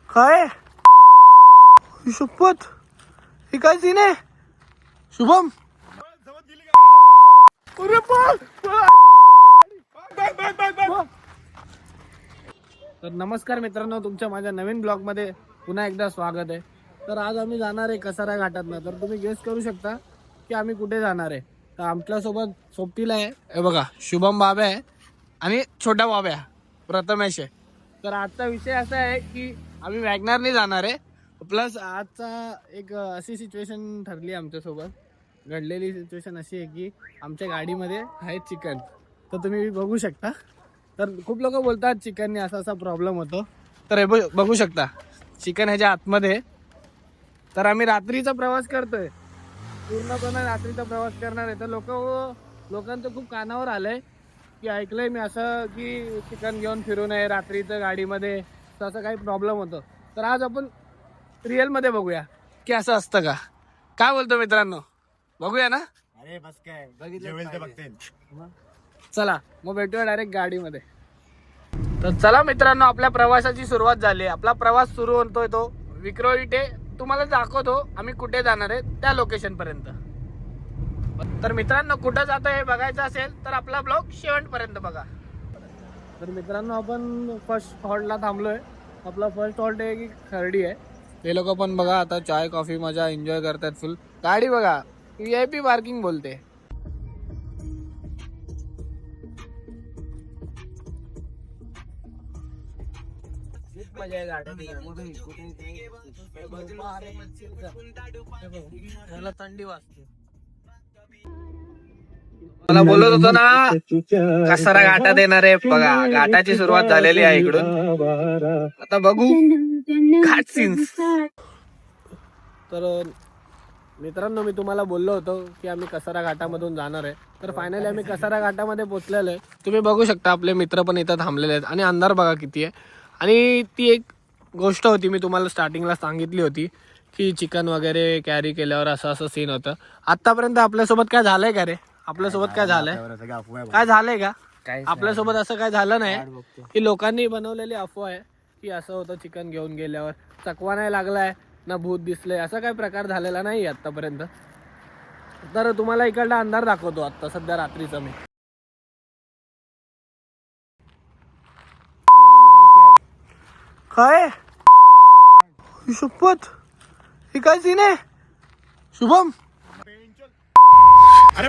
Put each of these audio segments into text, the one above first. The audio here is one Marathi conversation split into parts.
काय शपथ, हे काय सीन आहे शुभम? तर नमस्कार मित्रांनो, तुमच्या माझ्या नवीन ब्लॉग मध्ये पुन्हा एकदा स्वागत आहे. तर आज आम्ही जाणार आहे कसारा घाटातनं. तर तुम्ही गेस करू शकता की आम्ही कुठे जाणार आहे. तर आमच्यासोबत सोबतीला आहे, हे बघा, शुभम बाबा आहे आणि छोटा बाबा प्रथमेश आहे. तर आजचा विषय असा आहे की आम्ही वॅगनारने जाणार आहे. प्लस आजचा एक अशी सिच्युएशन ठरली आमच्यासोबत, घडलेली सिच्युएशन अशी आहे की आमच्या गाडीमध्ये आहे चिकन. तर तुम्ही बघू शकता. तर खूप लोक बोलतात चिकनने असा असा प्रॉब्लेम होतो. तर हे बघू शकता चिकन ह्याच्या आतमध्ये. तर आम्ही रात्रीचा प्रवास करतोय, पूर्णपणे रात्रीचा प्रवास करणार आहे. तर लोकांचं खूप कानावर आलंय की ऐकलंय मी असं की चिकन घेऊन फिरू नये रात्रीचं गाडीमध्ये, तर असं काही प्रॉब्लेम होतो. तर आज आपण रिअलमध्ये बघूया की असं असतं का. काय बोलतो मित्रांनो, बघूया ना? अरे बस काय बघितलं ते बघते. चला मग भेटूया डायरेक्ट गाडीमध्ये. तर चला मित्रांनो, आपल्या प्रवासाची सुरुवात झाली. आपला प्रवास सुरू होतोय तो विक्रोळी ते. तुम्हाला दाखवतो आम्ही कुठे जाणार आहे त्या लोकेशन पर्यंत. तर मित्रांनो, कुठं जातो हे बघायचं असेल तर आपला ब्लॉग शेवटपर्यंत बघा. तर मित्रांनो, आपण फर्स्ट हॉल्टला थांबलोय. आपला फर्स्ट हॉल्ट आहे की खर्डी आहे. ते लोक पण बघा आता चाय कॉफी मजा एन्जॉय करतात फुल. गाडी बघा, VIP पार्किंग बोलते. मजा आहे गाडी, थंडी वाजते. मला बोलत होतो ना कसारा घाटात येणार आहे. बघा घाटाची सुरुवात झालेली आहे इकडून. आता बघू घाट सीन्स. तर मित्रांनो, मी तुम्हाला बोललो होतो की आम्ही कसारा घाटामधून जाणार आहे. तर फायनली आम्ही कसारा घाटामध्ये पोहोचलेलो आहे. तुम्ही बघू शकता आपले मित्र पण इथं थांबलेले आहेत आणि अंधार बघा किती आहे. आणि ती एक गोष्ट होती, मी तुम्हाला स्टार्टिंगला सांगितली होती की चिकन वगैरे कॅरी केल्यावर असं असं सीन होतं. आतापर्यंत आपल्यासोबत काय झालंय का रे? आपल्यासोबत काय झालंय? काय झालंय का आपल्यासोबत? असं काय झालं नाही की लोकांनी बनवलेली अफवा आहे की असं होतं चिकन घेऊन गेल्यावर चकवा नाही लागलाय ना भूत दिसलंय, असा काही प्रकार झालेला नाही आतापर्यंत. तर तुम्हाला इकडला अंधार दाखवतो आता सध्या रात्रीचा मी. काय शपथ, हे काय सीन आहे शुभम? अरे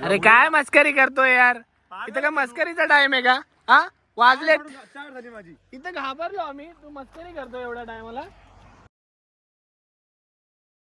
अरे काय मस्करी करतोय यार, इथं काय मस्करीचा टाइम आहे का? हा वाजले 4 झाली माझी. इथं घाबरलो आम्ही, तू मस्करी करतोय एवढ्या टायमाला.